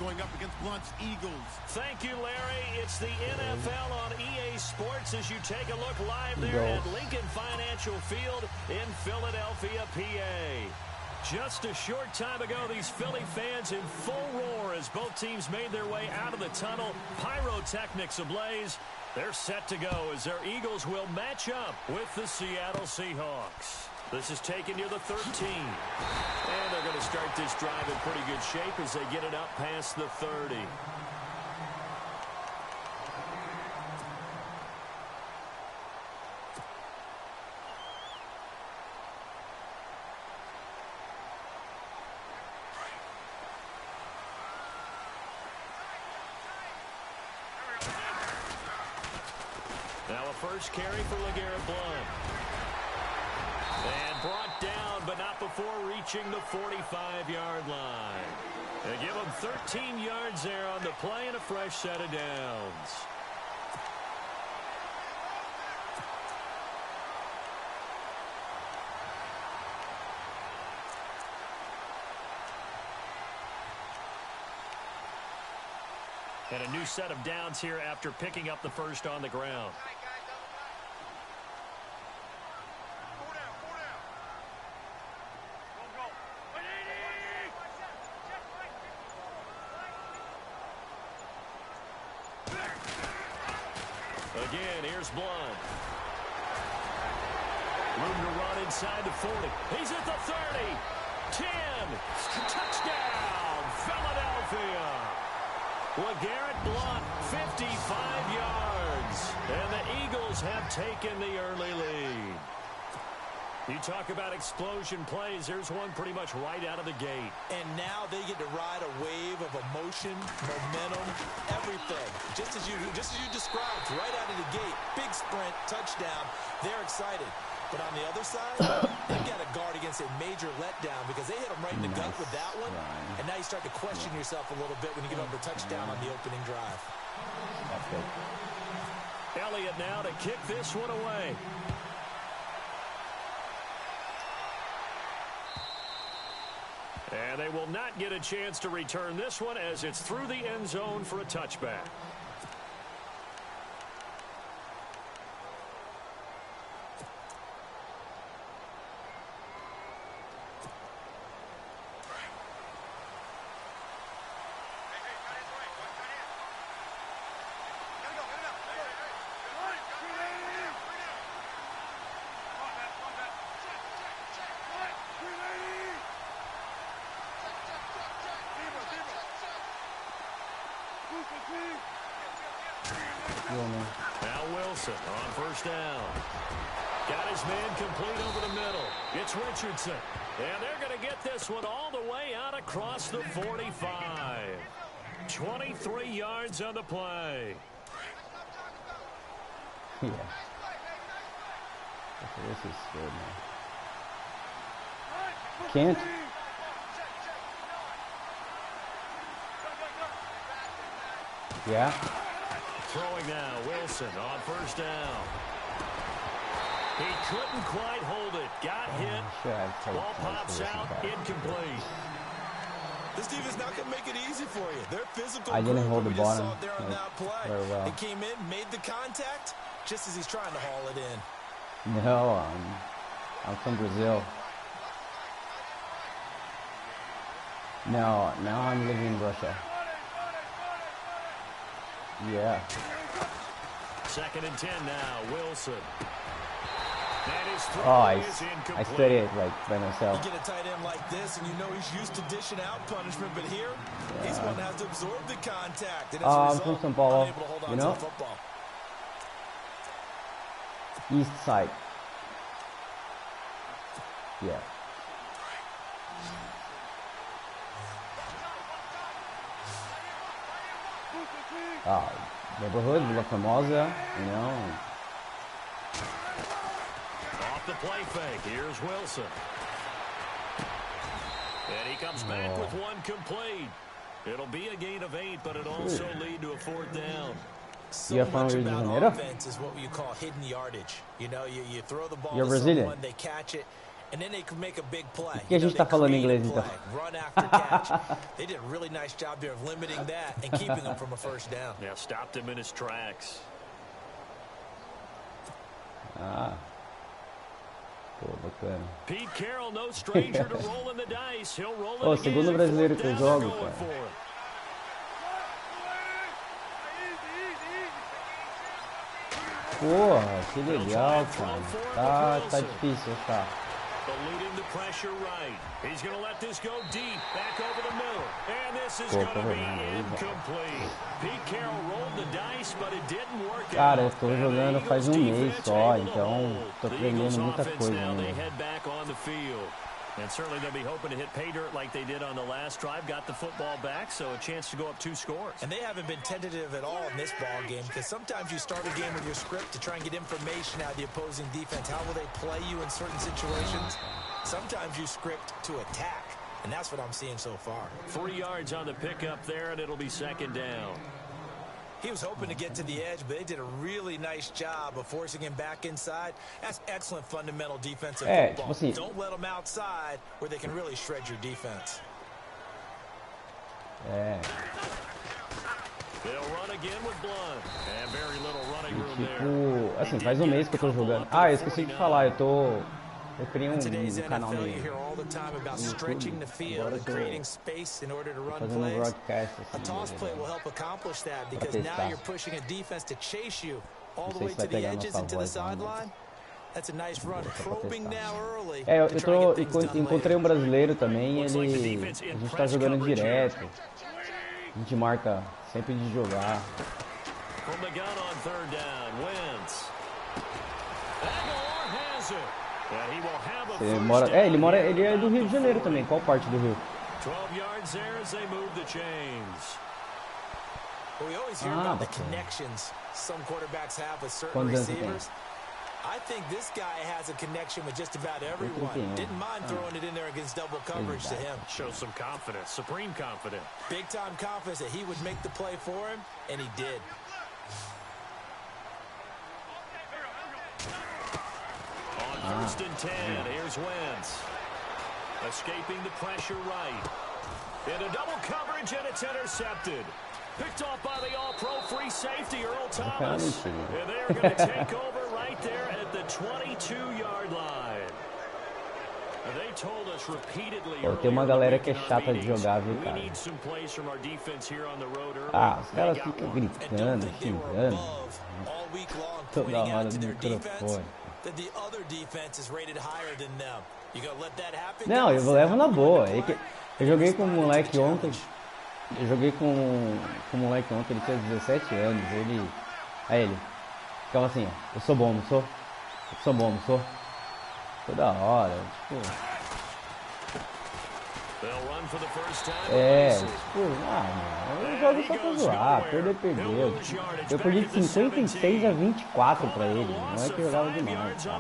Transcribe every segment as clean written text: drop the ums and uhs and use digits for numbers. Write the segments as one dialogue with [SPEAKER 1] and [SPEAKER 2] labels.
[SPEAKER 1] going up against Blunt's Eagles.
[SPEAKER 2] Thank you, Larry. It's the NFL on EA Sports as you take a look live there at Lincoln Financial Field in Philadelphia, PA. Just a short time ago, these Philly fans in full roar as both teams made their way out of the tunnel. Pyrotechnics ablaze. They're set to go as their Eagles will match up with the Seattle Seahawks. This is taken near the 13. And they're going to start this drive in pretty good shape as they get it up past the 30. Now a first carry for LeGarrette Blount. And brought down, but not before reaching the 45-yard line. They give him 13 yards there on the play and a fresh set of downs. And a new set of downs here after picking up the first on the ground. Again, here's Blount. Room to run inside the 40. He's at the 30. 10. Touchdown, Philadelphia. LeGarrette Blount, 55 yards. And the Eagles have taken the early lead. You talk about explosion plays. There's one pretty much right out of the gate.
[SPEAKER 3] And now they get to ride a wave of emotion, momentum, everything. Just as you described, right out of the gate. Big sprint, touchdown. They're excited. But on the other side, they've got to guard against a major letdown because they hit them right in the gut with that one. And now you start to question yourself a little bit when you give up a touchdown on the opening drive.
[SPEAKER 4] That's good.
[SPEAKER 2] Elliott now to kick this one away. And they will not get a chance to return this one as it's through the end zone for a touchback. Now Wilson on first down. Got his man complete over the middle. It's Richardson. And they're going to get this one all the way out across the 45. 23 yards on the play.
[SPEAKER 4] Yeah. Okay, this is good, man. Can't. Yeah.
[SPEAKER 2] Throwing now, Wilson on first down. He couldn't quite hold it. Got hit. Ball pops out, incomplete.
[SPEAKER 3] This defense not going to make it easy for you. They're physical.
[SPEAKER 4] I didn't hold the bottom
[SPEAKER 3] there on that play.
[SPEAKER 4] very well.
[SPEAKER 3] He came in, made the contact, just as he's trying to haul it in.
[SPEAKER 4] No, I'm from Brazil. No, now I'm living in Russia. Yeah.
[SPEAKER 2] 2nd and 10 now, Wilson.
[SPEAKER 4] I studied it like by myself.
[SPEAKER 3] You get a tight end like this, and you know he's used to dishing out punishment, but here, he's one that has to absorb the contact. And as a result,
[SPEAKER 4] from São Paulo,
[SPEAKER 3] unable to hold on
[SPEAKER 4] you know?
[SPEAKER 3] to the football.
[SPEAKER 4] East side. Yeah. Neighborhood, La Famosa, you know.
[SPEAKER 2] Off the play fake, here's Wilson. And he comes back with one complete. It'll be a gain of 8, but it'll also lead to a 4th down.
[SPEAKER 3] So much about offense is what you call hidden yardage. You know, you throw the ball to someone, they catch it, And then they could make a big play.
[SPEAKER 4] Por que a gente tá falando inglês então?
[SPEAKER 3] Run after catch. They did a really nice job there of limiting that and keeping him from a first down.
[SPEAKER 2] Yeah, stopped him in his tracks.
[SPEAKER 4] Ah. Pô, bacana.
[SPEAKER 2] Pete Carroll, no stranger to rolling the dice. He'll roll it
[SPEAKER 4] Ô,
[SPEAKER 2] again.
[SPEAKER 4] segundo brasileiro que eu jogo, cara. Porra, que legal, cara. Tá difícil, tá.
[SPEAKER 2] Eluding the pressure right. He's going to let this go deep, back over the middle. And this is going to be incomplete. Pete Carroll rolled the dice, but it didn't work out.
[SPEAKER 4] Cara, eu tô jogando faz um mês só, então tô aprendendo muita coisa ainda.
[SPEAKER 2] And certainly they'll be hoping to hit pay dirt like they did on the last drive. Got the football back, so a chance to go up 2 scores.
[SPEAKER 3] And they haven't been tentative at all in this ball game, because sometimes you start a game with your script to try and get information out of the opposing defense. How will they play you in certain situations? Sometimes you script to attack, and that's what I'm seeing so far.
[SPEAKER 2] 3 yards on the pickup there, and it'll be second down.
[SPEAKER 3] He was hoping to get to the edge, but they did a really nice job of forcing him back inside. That's excellent fundamental defensive football.
[SPEAKER 4] Tipo assim,
[SPEAKER 3] don't let them outside where they can really shred your defense.
[SPEAKER 2] They'll run again with Blunt. And very little running room there.
[SPEAKER 4] Tipo, assim, faz um mês que eu tô jogando. Ah, eu esqueci de falar, eu criei um canal no YouTube. Agora eu tô fazendo um broadcast assim, pra testar. Não sei se vai pegar nossa voz ainda. Encontrei um brasileiro também, a gente tá jogando direto. A gente marca sempre de jogar. Ele é do Rio de Janeiro também. Qual parte do Rio?
[SPEAKER 2] 12 yards there as they move the chains.
[SPEAKER 3] Well, we always hear about the connections some quarterbacks have with certain receivers. I think this guy has a connection with just about everyone. Didn't mind throwing it in there against double coverage to him.
[SPEAKER 2] Shows some confidence, supreme confidence.
[SPEAKER 3] Big time confidence that he would make the play for him, and he did.
[SPEAKER 2] On 1st and 10, here's Wentz. Escaping the pressure right. Into double coverage, and it's intercepted. Picked off by the all-pro free safety, Earl Thomas. And they're going to take over right there at the 22-yard line. They told us repeatedly
[SPEAKER 4] tem uma galera que é chata de jogar, viu, cara? Ah, os caras ficam gritando, xingando. Toda hora no microfone. Não, eu levo na boa. Eu joguei com um moleque ontem. Ele tinha 17 anos. Aí ele ficava assim, ó, eu sou bom, não sou? Eu sou bom, não sou? Toda hora, tipo. Eu jogo só pra zoar, perdeu. Eu perdi de 56 a 24 pra ele, não é que eu jogava demais, tá?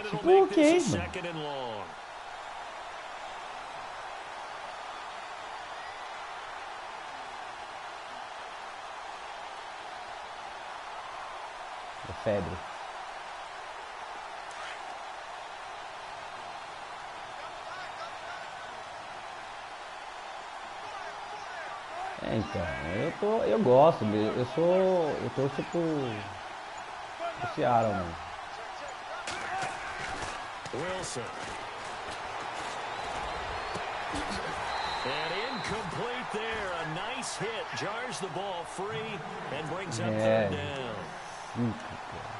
[SPEAKER 4] Tipo, ok, mano. É febre. Então, eu gosto, eu torço pro Seattle, mano.
[SPEAKER 2] Wilson. And incomplete there, a nice hit, jars the ball free and brings up third down.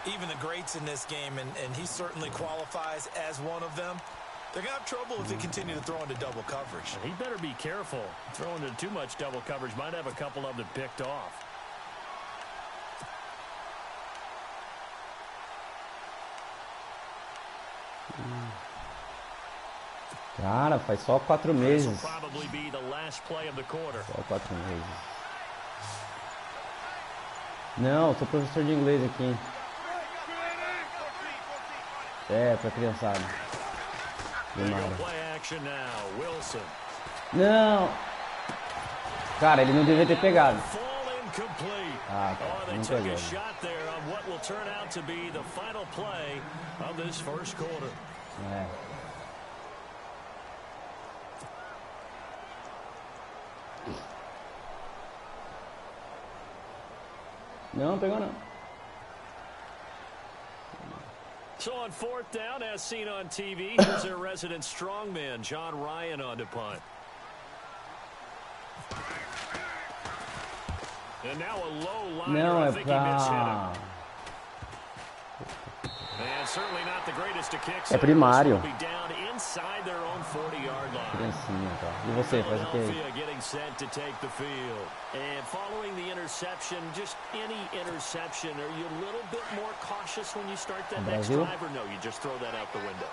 [SPEAKER 3] Even the greats in this game, and he certainly qualifies as one of them. They're going to have trouble if they continue to throw into double coverage.
[SPEAKER 2] He better be careful. Throwing into too much double coverage might have a couple of them picked off.
[SPEAKER 4] Cara, faz só 4 meses.
[SPEAKER 2] Só 4
[SPEAKER 4] meses. Não, sou professor de inglês aqui. Pra criançada. Não! Cara, ele não devia ter pegado. Ah, cara, não pegou. Não, pegou não.
[SPEAKER 2] So on 4th down, as seen on TV, here's their resident strongman, John Ryan, on to punt. And now a low liner.
[SPEAKER 4] Não,
[SPEAKER 2] I
[SPEAKER 4] é
[SPEAKER 2] think he mishit
[SPEAKER 4] pra...
[SPEAKER 2] him. And certainly not the greatest to kick.
[SPEAKER 4] É primário.
[SPEAKER 2] Be down inside their own 40-yard line.
[SPEAKER 4] Criancinha, tá. E você, faz o quê?
[SPEAKER 2] Philadelphia getting set to take the field. And following the interception, just any interception, are you a little bit more cautious when you start that next drive, or no, you just throw that out the window?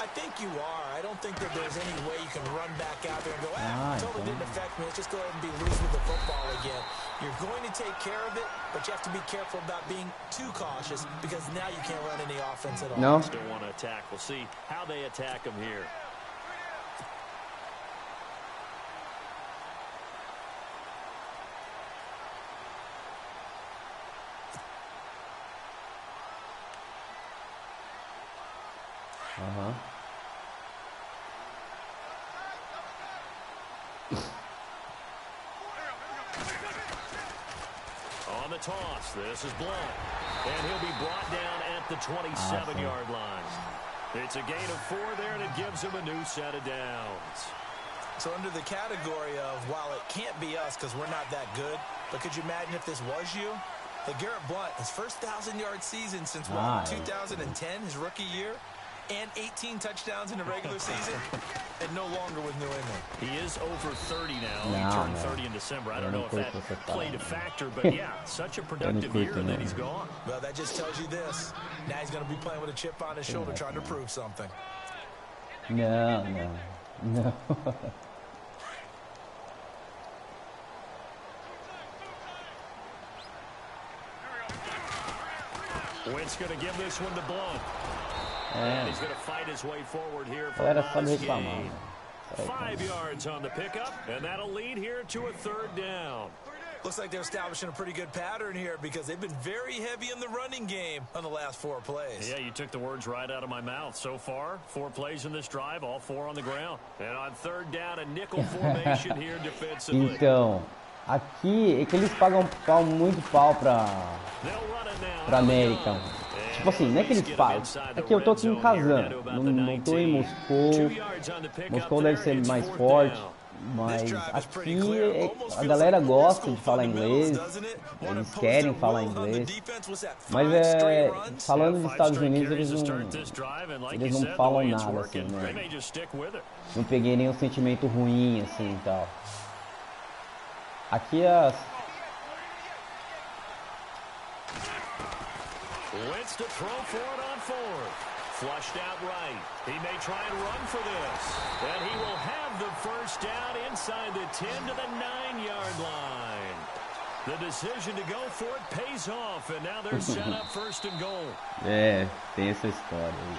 [SPEAKER 3] I think you are. I don't think that there's any way you can run back out there and go, totally didn't affect me. Let's just go ahead and be loose with the football again. You're going to take care of it, but you have to be careful about being too cautious because now you can't run any offense at all.
[SPEAKER 4] No.
[SPEAKER 2] Still want to attack. We'll see how they attack them here. On the toss, this is Blunt. And he'll be brought down at the 27-yard line. It's a gain of 4 there, and it gives him a new set of downs.
[SPEAKER 3] So under the category of, while it can't be us because we're not that good, but could you imagine if this was you? LeGarrette Blunt, his first 1,000-yard season since, 2010, his rookie year, and 18 touchdowns in the regular season, and no longer with New England.
[SPEAKER 2] He is over 30 now. He turned 30 in December. I don't know if that played a factor, but yeah, such a productive year, and then he's gone.
[SPEAKER 3] Well, that just tells you this. Now he's going to be playing with a chip on his shoulder trying to prove something.
[SPEAKER 4] No.
[SPEAKER 2] Wentz going to give this one to Blunt. And he's going to fight his way forward here for
[SPEAKER 4] Galera,
[SPEAKER 2] a
[SPEAKER 4] só
[SPEAKER 2] nice
[SPEAKER 4] reclamar.
[SPEAKER 2] gain. 5 yards on the pickup, and that'll lead here to a 3rd down.
[SPEAKER 3] Looks like they're establishing a pretty good pattern here because they've been very heavy in the running game on the last 4 plays.
[SPEAKER 2] Yeah, you took the words right out of my mouth. So far, 4 plays in this drive, all 4 on the ground. And on 3rd down, a nickel formation here defensively.
[SPEAKER 4] Então, aqui é que eles pagam muito pau pra América. Tipo assim, não é que eles pagam. É que eu tô aqui em Kazan, não tô em Moscou. Moscou deve ser mais forte. Mas aqui a galera gosta de falar inglês, eles querem falar inglês, mas falando dos Estados Unidos eles não falam nada assim, né? Não peguei nenhum sentimento ruim assim e tal. Aqui
[SPEAKER 2] Wentz to throw for it on 4th. Flushed out right. He may try and run for this. And he will have the first down inside the 10 to the 9-yard line. The decision to go for it pays off. And now they're set up 1st and goal.
[SPEAKER 4] É, tem essa história aí.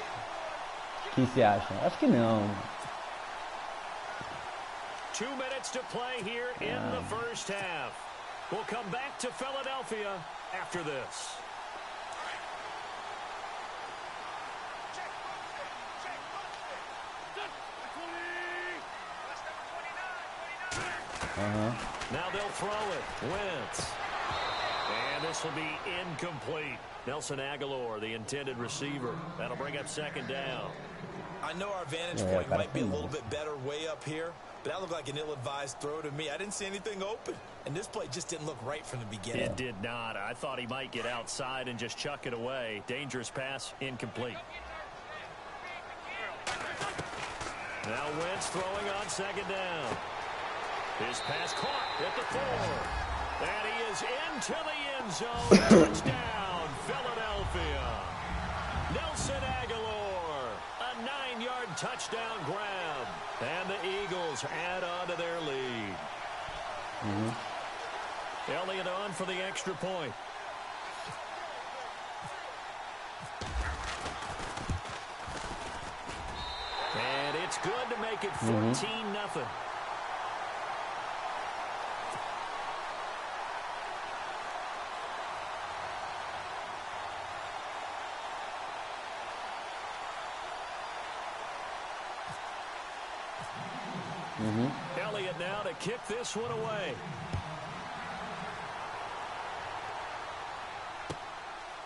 [SPEAKER 4] O que você acha? Acho que não.
[SPEAKER 2] 2 minutes to play here in the first half. We'll come back to Philadelphia after this. Now they'll throw it. Wentz. And this will be incomplete. Nelson Aguilar, the intended receiver. That'll bring up 2nd down.
[SPEAKER 3] I know our vantage point might be a little bit better way up here, but that looked like an ill-advised throw to me. I didn't see anything open, and this play just didn't look right from the beginning.
[SPEAKER 2] It did not. I thought he might get outside and just chuck it away. Dangerous pass, incomplete. Now Wentz throwing on 2nd down. His pass caught at the 4. And he is into the end zone. Touchdown, Philadelphia. Nelson Aguilar, a 9-yard touchdown grab. And the Eagles add on to their lead. Elliott on for the extra point. And it's good to make it 14-0. Elliott now to kick this one away.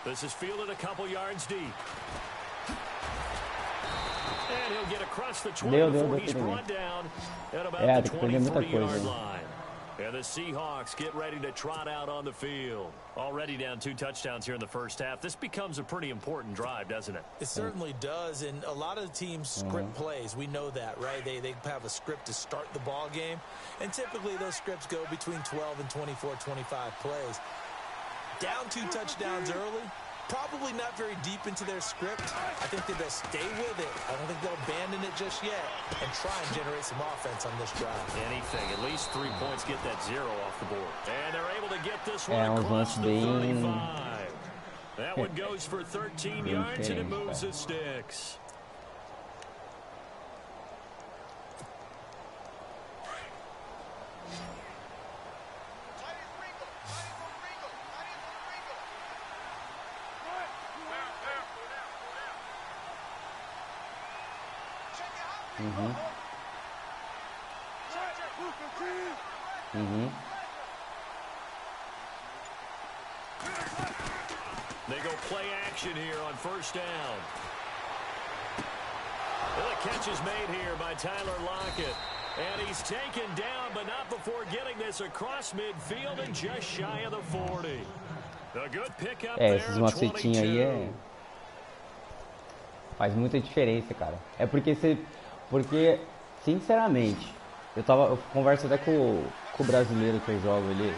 [SPEAKER 2] This is fielded a couple yards deep. And he'll get across the 20 before he's brought down at about the 20-40-yard line. And the Seahawks get ready to trot out on the field. Already down 2 touchdowns here in the first half. This becomes a pretty important drive, doesn't it?
[SPEAKER 3] It certainly does, and a lot of the teams script plays. We know that, right? They have a script to start the ball game, and typically those scripts go between 12 and 24, 25 plays. Down 2 touchdowns early, probably not very deep into their script. I think that they'll stay with it. I don't think they'll abandon it just yet and try and generate some offense on this drive.
[SPEAKER 2] Anything, at least 3 points, get that 0 off the board. And they're able to get this one across the 35. That one goes for 13 yards, and it moves the sticks. They go play action here on first down. Well, the catch is made here by Tyler Lockett. And he's taken down, but not before getting this across midfield and just shy of the 40. A good pickup there
[SPEAKER 4] esses macetinhos aí faz muita diferença, cara. É porque sinceramente, eu converso até com o brasileiro que eu jogo ali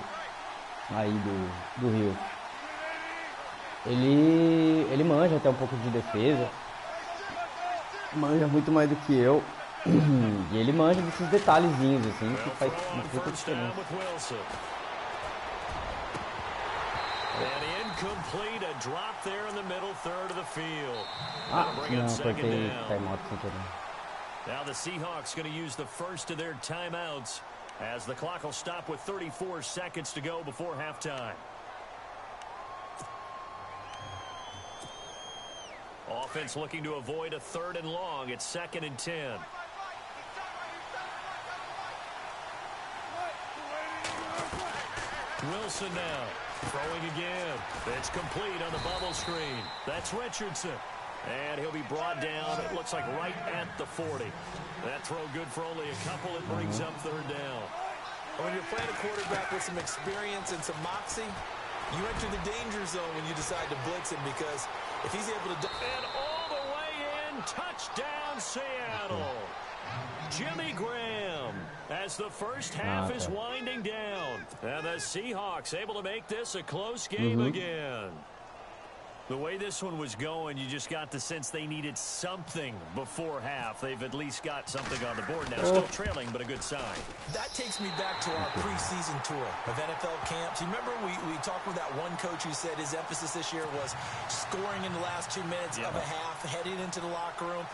[SPEAKER 4] aí do Rio. Ele manja até um pouco de defesa, manja muito mais do que eu, e ele manja desses detalhezinhos assim que faz muita diferença.
[SPEAKER 2] Complete a drop there in the middle third of the field.
[SPEAKER 4] Não, apertei timeout sem querer.
[SPEAKER 2] Now the Seahawks going to use the first of their timeouts as the clock will stop with 34 seconds to go before halftime. Offense looking to avoid a 3rd and long. It's 2nd and 10. Wilson now. Throwing again. It's complete on the bubble screen. That's Richardson. And he'll be brought down, it looks like right at the 40. That throw good for only a couple. It brings up 3rd down.
[SPEAKER 3] When you're playing a quarterback with some experience and some moxie, you enter the danger zone when you decide to blitz him, because if he's able to...
[SPEAKER 2] And all the way in, touchdown Seattle. Jimmy Graham as the first half is winding down. And the Seahawks able to make this a close game again. The way this one was going, you just got the sense they needed something before half. They've at least got something on the board now. Still trailing, but a good sign.
[SPEAKER 3] That takes me back to our preseason tour of NFL camps. You remember we talked with that one coach who said his emphasis this year was scoring in the last 2 minutes of a half, heading into the locker room.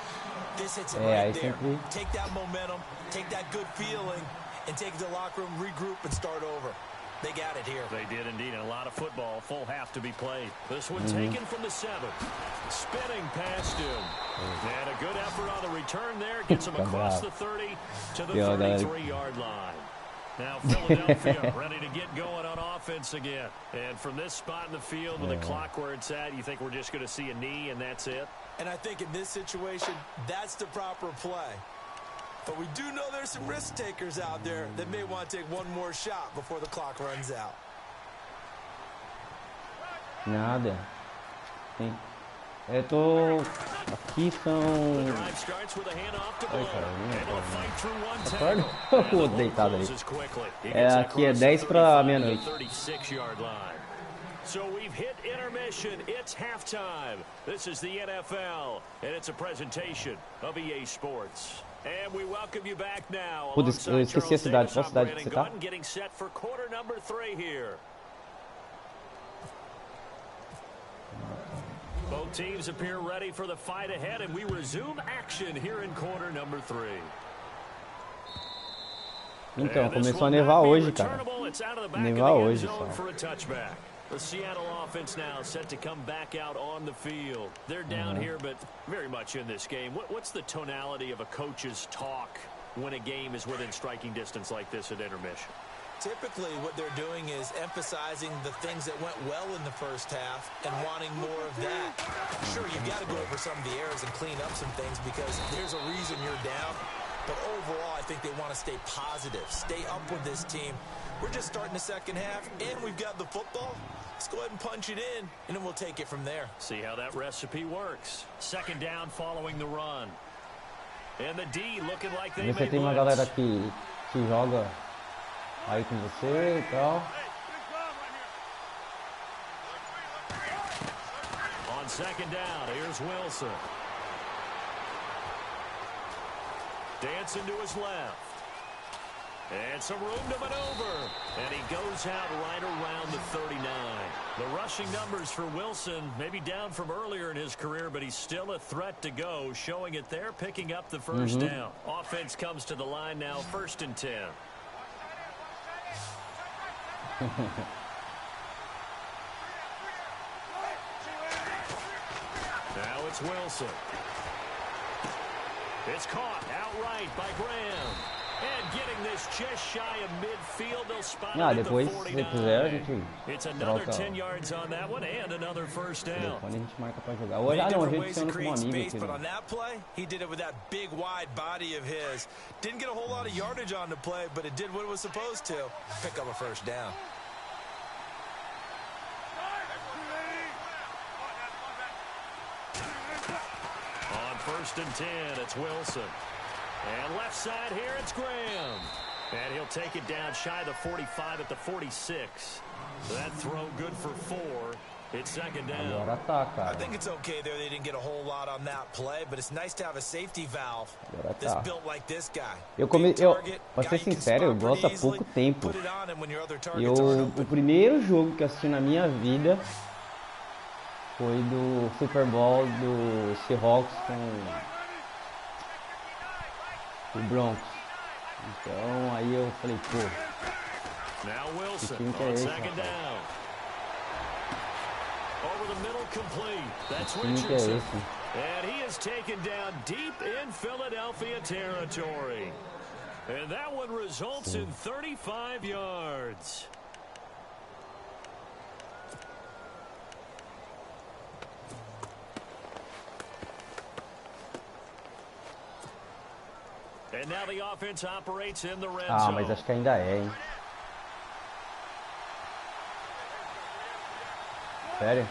[SPEAKER 3] This hits it right there. Take that momentum, take that good feeling, and take it to the locker room, regroup, and start over. They got it here.
[SPEAKER 2] They did indeed, and a lot of football, full half to be played. This one taken from the 7. Spinning past him. And a good effort on the return there. Gets him across the 30 to the 33-yard line. Now Philadelphia ready to get going on offense again. And from this spot in the field with the clock where it's at, you think we're just going to see a knee and that's it?
[SPEAKER 3] And I think in this situation, that's the proper play. But we do know there's some risk takers out there that may want to take one more shot before the clock runs out.
[SPEAKER 4] Nada. Aqui são... Acorda? Deitado ali. Aqui é 10 para meia-noite.
[SPEAKER 2] So we've hit intermission. It's halftime. This is the NFL, and it's a presentation of EA Sports. And we welcome you back now.
[SPEAKER 4] Eu esqueci a cidade. Qual cidade que você tá?
[SPEAKER 2] Getting set for quarter number 3 here. Both teams appear ready for the fight ahead, and we resume action here in quarter number 3.
[SPEAKER 4] Então, começou a nevar hoje, cara. Nevar hoje, só.
[SPEAKER 2] The Seattle offense now set to come back out on the field. They're down here, but very much in this game. What's the tonality of a coach's talk when a game is within striking distance like this at intermission?
[SPEAKER 3] Typically, what they're doing is is emphasizing the things that went well in the first half and wanting more of that. Sure, you've got to go over some of the errors and clean up some things because there's a reason you're down. But overall, I think they want to stay positive, stay up with this team. We're just starting the second half, and we've got the football. Let's go ahead and punch it in, and then we'll take it from there.
[SPEAKER 2] See how that recipe works. Second down following the run. And the D looking like they
[SPEAKER 4] Você tem uma galera que joga aí com você e tal.
[SPEAKER 2] On second down, here's Wilson. Dancing to his left. And some room to maneuver. And he goes out right around the 39. The rushing numbers for Wilson, maybe down from earlier in his career, but he's still a threat to go, showing it there, picking up the first down. Offense comes to the line now, 1st and 10. Now it's Wilson. It's caught outright by Graham. And getting this just shy of midfield, they'll spot it at the 49. It's another 10 yards on that one and another first down.
[SPEAKER 4] Quando a gente marca pra jogar. Hoje não, a gente funciona como amigo aqui.
[SPEAKER 3] But on that play, he did it with that big wide body of his. Didn't get a whole lot of yardage on the play, but it did what it was supposed to. Pick up a first down.
[SPEAKER 2] On 1st and 10, it's Wilson. And left side here, it's Graham. And he'll take it down shy of the 45 at the 46. That throw good for 4. It's second down.
[SPEAKER 3] I think it's okay there. They didn't get a whole lot on that play, but it's nice to have a safety valve that's built like this guy.
[SPEAKER 4] Pra ser sincero, eu gosto há pouco tempo. O primeiro jogo que eu assisti na minha vida foi do Super Bowl do Seahawks com o Broncos. Então aí eu falei, pô, que time que é esse, rapaz?
[SPEAKER 2] Over the middle, complete. That's
[SPEAKER 4] Que time que é
[SPEAKER 2] Richardson.
[SPEAKER 4] esse?
[SPEAKER 2] And he is taken down deep in Philadelphia territory. And that one results in 35 yards. And now the offense operates in the red zone.
[SPEAKER 4] Mas acho que ainda é, hein? Sério?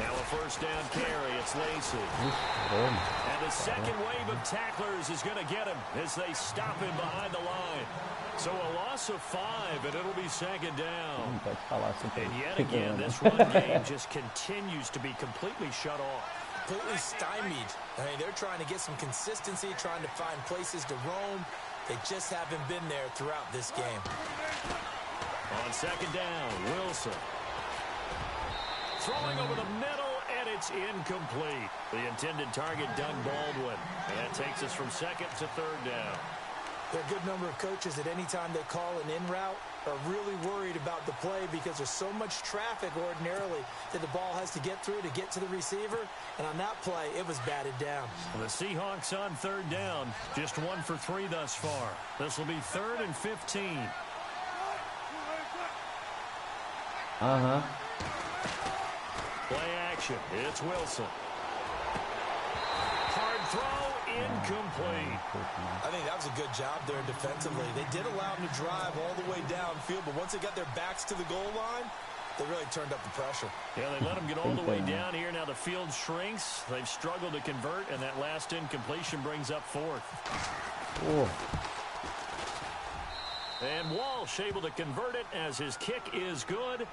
[SPEAKER 2] Now a first down carry, it's Lacy. And the second wave of tacklers is going to get him as they stop him behind the line. So a loss of 5, and it'll be second down. And yet again, this run game just continues to be completely shut off.
[SPEAKER 3] Completely stymied. I mean, they're trying to get some consistency, trying to find places to roam. They just haven't been there throughout this game.
[SPEAKER 2] On second down, Wilson. Throwing over the middle, and it's incomplete. The intended target, Doug Baldwin. And that takes us from second to third down.
[SPEAKER 3] There are a good number of coaches that any time they call an in route are really worried about the play because there's so much traffic ordinarily that the ball has to get through to get to the receiver. And on that play, it was batted down.
[SPEAKER 2] Well, the Seahawks on third down, just 1 for 3 thus far. This will be 3rd and 15. Play action. It's Wilson. Hard throw, incomplete.
[SPEAKER 3] I think that was a good job there defensively. They did allow them to drive all the way downfield, but once they got their backs to the goal line, they really turned up the pressure.
[SPEAKER 2] Yeah, they let them get all the way down here. Now the field shrinks. They've struggled to convert, and that last incompletion brings up 4th. And Walsh able to convert it as his kick is good.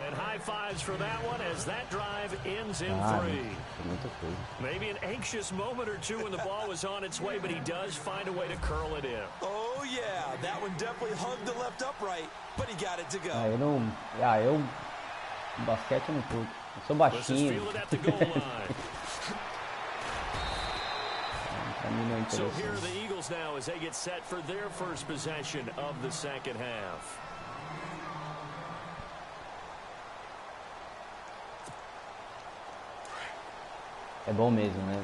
[SPEAKER 2] And high fives for that one as that drive ends in 3. Maybe an anxious moment or two when the ball was on its way, but he does find a way to curl it in.
[SPEAKER 3] Oh, yeah. That one definitely hugged the left upright, but he got it to go.
[SPEAKER 4] Basquete não curto. Eu sou baixinho.
[SPEAKER 2] So here are the Eagles now as they get set for their first possession of the second half.
[SPEAKER 4] É bom mesmo, né?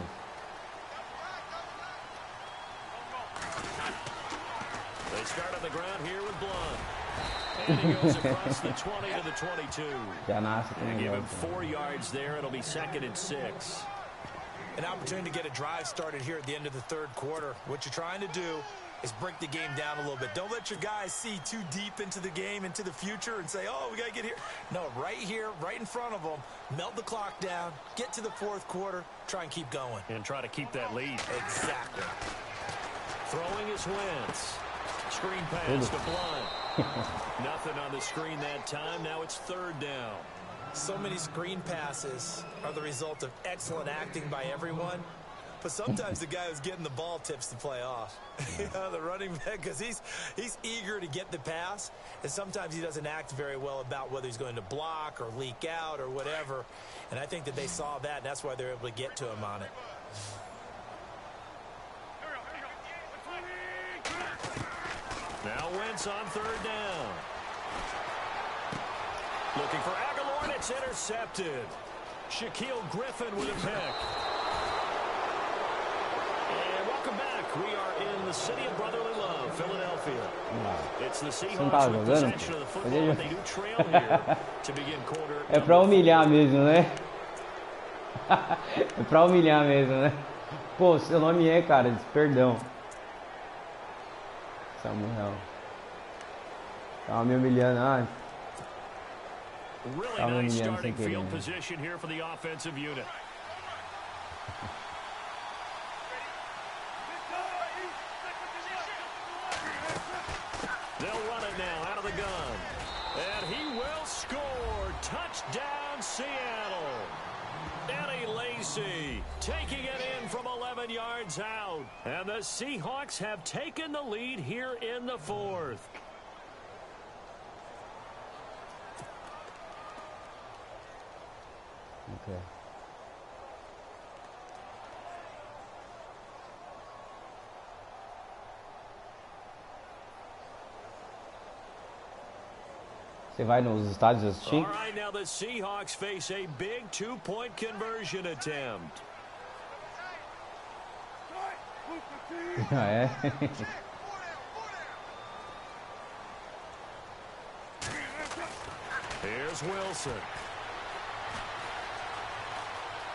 [SPEAKER 2] They start on the ground here with Blunt. And he goes across the 20 to the 22. And give him 4 yards there. It'll be 2nd and 6.
[SPEAKER 3] An opportunity to get a drive started here at the end of the third quarter. What you're trying to do is break the game down a little bit. Don't let your guys see too deep into the game, into the future, and say, oh, we got to get here. No, right here, right in front of them, melt the clock down, get to the fourth quarter, try and keep going.
[SPEAKER 2] And try to keep that lead.
[SPEAKER 3] Exactly.
[SPEAKER 2] Throwing is Wentz. Screen pass to Blunt. Nothing on the screen that time. Now it's 3rd down.
[SPEAKER 3] So many screen passes are the result of excellent acting by everyone. But sometimes the guy who's getting the ball tips the play off. You know, the running back, because he's eager to get the pass, and sometimes he doesn't act very well about whether he's going to block or leak out or whatever. And I think that they saw that, and that's why they're able to get to him on it.
[SPEAKER 2] Now Wentz on 3rd down. Looking for Aguilar, and it's intercepted. Shaquille Griffin with a pick. And welcome back. We are in the city of brotherly love, Philadelphia. It's the Seahawks with possession of the football, and they do trail here to begin quarter.
[SPEAKER 4] É pra humilhar mesmo, né? É pra humilhar mesmo, né? Pô, seu nome é, cara, perdão. Samuel. Tava me humilhando antes.
[SPEAKER 2] Really nice starting field position here for the offensive unit. They'll run it now out of the gun. And he will score. Touchdown, Seattle. Eddie Lacy taking it in from 11 yards out. And the Seahawks have taken the lead here in the 4th.
[SPEAKER 4] Okay. Você vai nos estádios assistir?
[SPEAKER 2] All right, now the Seahawks face a big 2-point conversion attempt.
[SPEAKER 4] Ah, é?
[SPEAKER 2] Here's Wilson.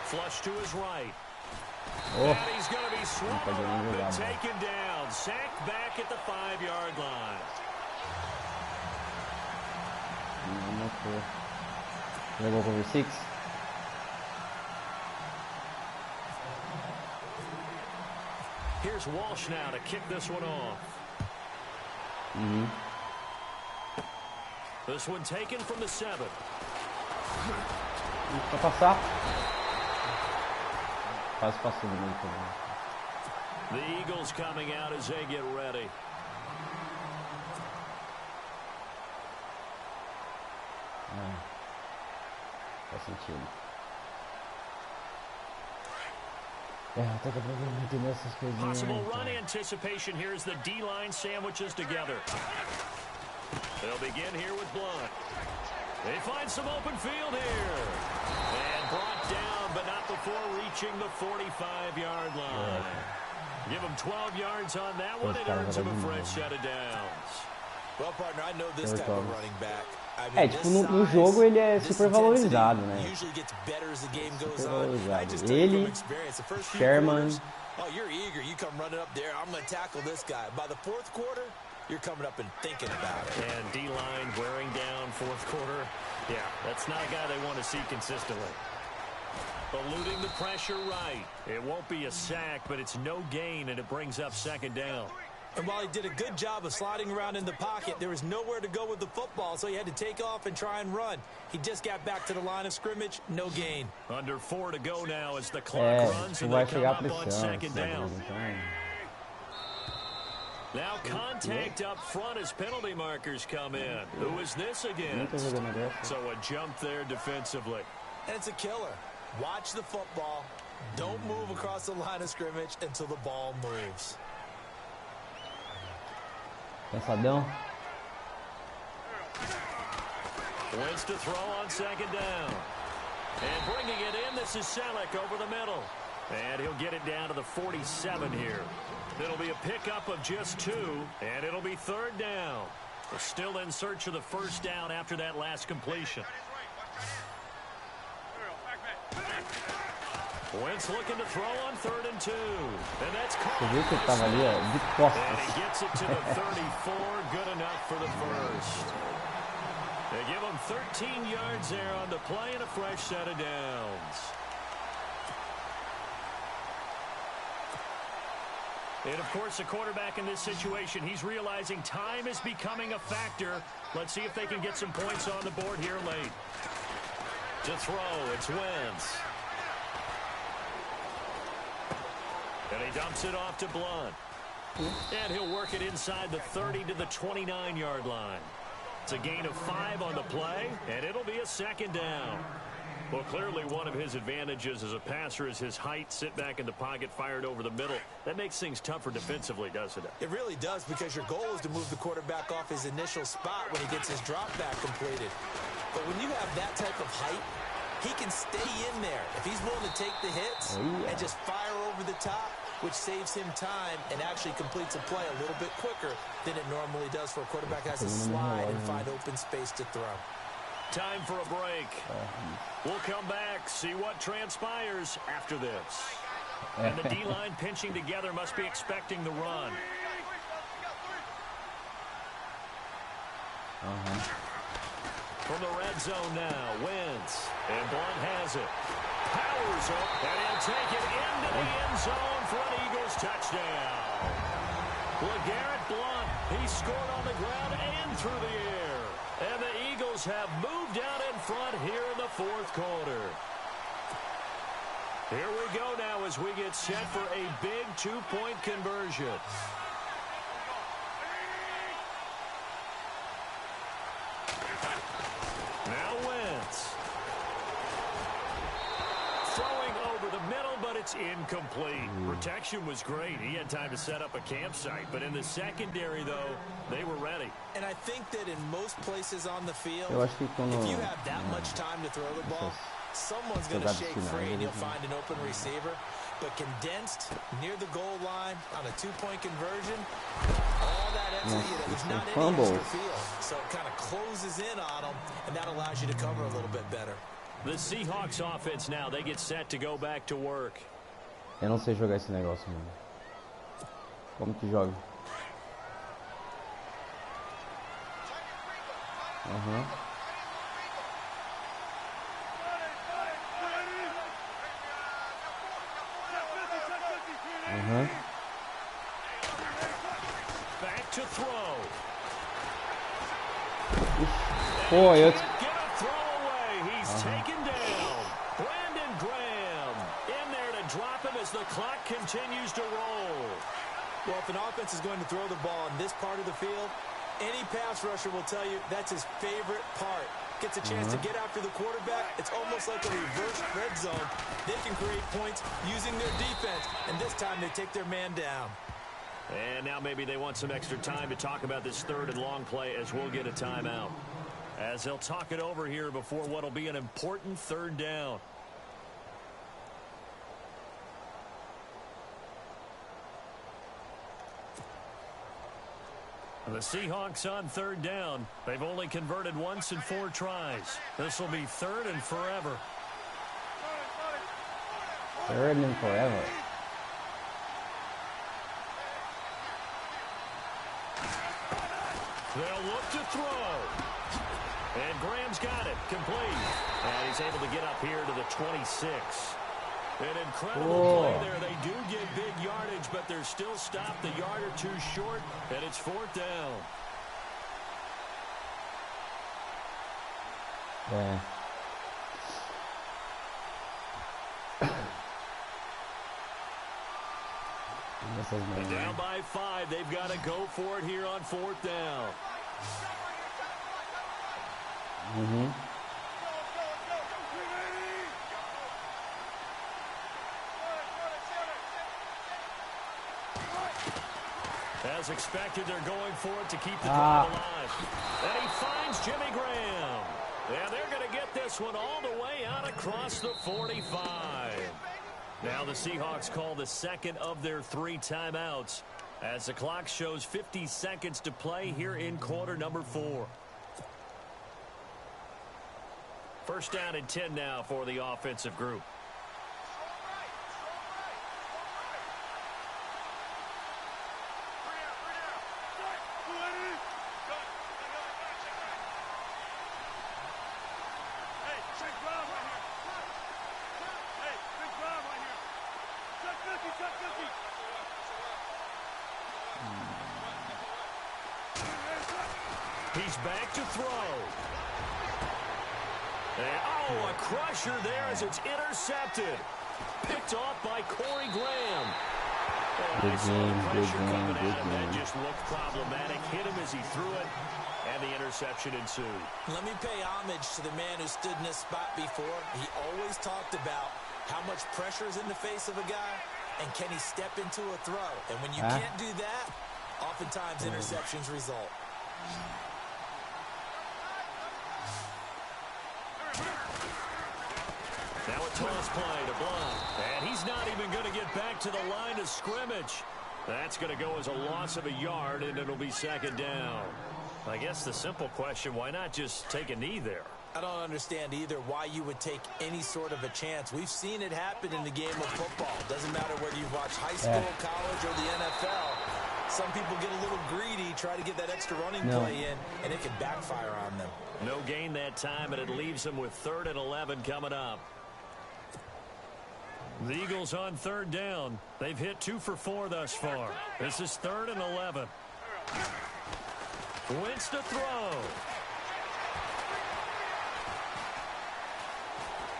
[SPEAKER 2] Flush to his right.
[SPEAKER 4] Oh.
[SPEAKER 2] And he's going to be swallowed up and taken down. Sacked back at the 5-yard line.
[SPEAKER 4] Gonna go over 6.
[SPEAKER 2] Here's Walsh now to kick this one off. This one taken from the 7.
[SPEAKER 4] Pra passar. Quase passou no meio também.
[SPEAKER 2] The Eagles coming out as they get ready.
[SPEAKER 4] Faz sentido. Até que eu vou entender essas coisinhas.
[SPEAKER 2] Possible run anticipation here as the D-line sandwiches together. They'll begin here with Blunt. They find some open field here. And brought down, but not before reaching the 45-yard line. Give him 12 yards on that one. It earns him a fresh set of downs.
[SPEAKER 3] Well, partner, I know this type of running back.
[SPEAKER 4] É, tipo, no jogo ele é super valorizado, né? Super valorizado. Ele, Sherman.
[SPEAKER 3] Oh, you're eager. You come running up there. I'm going to tackle this guy. By the fourth quarter, you're coming up and thinking about it.
[SPEAKER 2] And D-line wearing down fourth quarter. Yeah, that's not a guy they want to see consistently. Eluding the pressure right. It won't be a sack, but it's no gain, and it brings up 2nd down.
[SPEAKER 3] And while he did a good job of sliding around in the pocket, there was nowhere to go with the football, so he had to take off and try and run. He just got back to the line of scrimmage, no gain.
[SPEAKER 2] Under 4 to go now as the clock runs, and they come up on 2nd down. Now contact up front as penalty markers come in. Who is this against? So a jump there defensively.
[SPEAKER 3] And it's a killer. Watch the football. Don't move across the line of scrimmage until the ball moves.
[SPEAKER 4] Cansadão.
[SPEAKER 2] Wins to throw on 2nd down. And bringing it in, this is Selleck over the middle. And he'll get it down to the 47 here. It'll be a pickup of just 2, and it'll be 3rd down. We're still in search of the first down after that last completion. Wentz looking to throw on 3rd and 2. And that's caught.
[SPEAKER 4] Você viu que ele tava ali, ó, de costas.
[SPEAKER 2] And he gets it to the 34. Good enough for the first. They give him 13 yards there on the play and a fresh set of downs. And, of course, the quarterback in this situation, he's realizing time is becoming a factor. Let's see if they can get some points on the board here late. To throw, it's Wentz. And he dumps it off to Blunt. And he'll work it inside the 30 to the 29-yard line. It's a gain of 5 on the play, and it'll be a 2nd down. Well, clearly one of his advantages as a passer is his height, sit back in the pocket, fired over the middle. That makes things tougher defensively, doesn't it?
[SPEAKER 3] It really does, because your goal is to move the quarterback off his initial spot when he gets his drop back completed. But when you have that type of height, he can stay in there if he's willing to take the hits and just fire over the top, which saves him time and actually completes a play a little bit quicker than it normally does for a quarterback that has to slide and find open space to throw.
[SPEAKER 2] Time for a break. We'll come back, see what transpires after this. And the D-line pinching together must be expecting the run. From the red zone now, Wentz. And Blunt has it. Powers up, and he'll take it into the end zone for an Eagles touchdown. LeGarrette Blunt, he scored on the ground and through the air. And the Eagles have moved out in front here in the 4th quarter. Here we go now as we get set for a big 2-point conversion. Now Wentz. Throwing over the middle, but it's incomplete. Protection was great. He had time to set up a campsite. But in the secondary, though, they were ready.
[SPEAKER 3] And I think that in most places on the field, if you have that much time to throw the ball, someone's going to shake free and you'll find an open receiver. But condensed near the goal line on a 2-point conversion, all that extra, there's not any extra field. So it kind of closes in on them, and that allows you to cover a little bit better.
[SPEAKER 2] The Seahawks offense now, they get set to go back to work.
[SPEAKER 4] Eu não sei jogar esse negócio, mano. Como que joga?
[SPEAKER 2] Back to throw.
[SPEAKER 4] Pô, eu...
[SPEAKER 2] Get a throw away. He's taken down. Brandon Graham in there to drop him as the clock continues to roll.
[SPEAKER 3] Well, if an offense is going to throw the ball in this part of the field, any pass rusher will tell you that's his favorite part. Gets a chance to get after the quarterback. It's almost like a reverse red zone. They can create points using their defense, and this time they take their man down.
[SPEAKER 2] And now maybe they want some extra time to talk about this 3rd and long play as we'll get a timeout. As they'll talk it over here before what will be an important 3rd down. The Seahawks on 3rd down. They've only converted once in 4 tries. This will be 3rd and forever.
[SPEAKER 4] 3rd and forever.
[SPEAKER 2] They'll look to throw. And Graham's got it. Complete. And he's able to get up here to the 26. An incredible play there. They do get big yardage, but they're still stopped a yard or 2 short, and it's 4th down.
[SPEAKER 4] Yeah.
[SPEAKER 2] And down by 5. They've got to go for it here on 4th down. As expected, they're going for it to keep the drive alive. And he finds Jimmy Graham. And they're going to get this one all the way out across the 45. Now the Seahawks call the second of their 3 timeouts as the clock shows 50 seconds to play here in quarter number 4. First down and 10 now for the offensive group. He's back to throw. And, a crusher there as it's intercepted. Picked off by Corey Graham.
[SPEAKER 4] Good game.
[SPEAKER 2] That just looked problematic. Hit him as he threw it, and the interception ensued.
[SPEAKER 3] Let me pay homage to the man who stood in this spot before. He always talked about how much pressure is in the face of a guy, and can he step into a throw. And when you can't do that, oftentimes interceptions result.
[SPEAKER 2] Now a toss play to Blunt. And he's not even going to get back to the line of scrimmage. That's going to go as a loss of a yard, and it'll be second down. I guess the simple question, why not just take a knee there?
[SPEAKER 3] I don't understand either why you would take any sort of a chance. We've seen it happen in the game of football. Doesn't matter whether you've watched high school, college, or the NFL. Some people get a little greedy, try to get that extra running play in, and it can backfire on them.
[SPEAKER 2] No gain that time, and it leaves them with 3rd and 11 coming up. The Eagles on 3rd down. They've hit 2 for 4 thus far. This is 3rd and 11. Wentz to throw.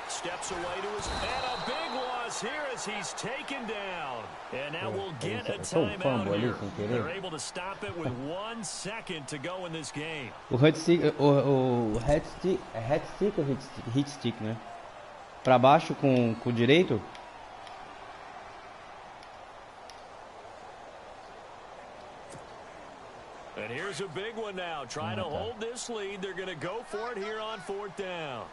[SPEAKER 2] Steps away to his... And a big loss here as he's taken down. And now we'll get a timeout here. They're able to stop it with 1 second to go in this game.
[SPEAKER 4] O hit stick ou hit stick, né? Pra baixo com o direito.
[SPEAKER 2] And here's a big one now. Trying to hold this lead. They're going to go for it here on 4th down.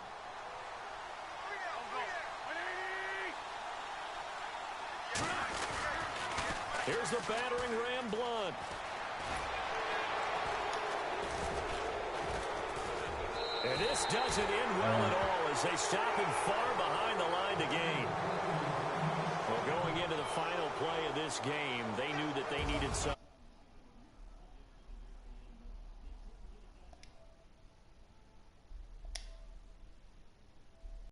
[SPEAKER 2] Here's the battering ram, Blunt. And this doesn't end well at all as they stop him far behind the line to gain. Well, going into the final play of this game,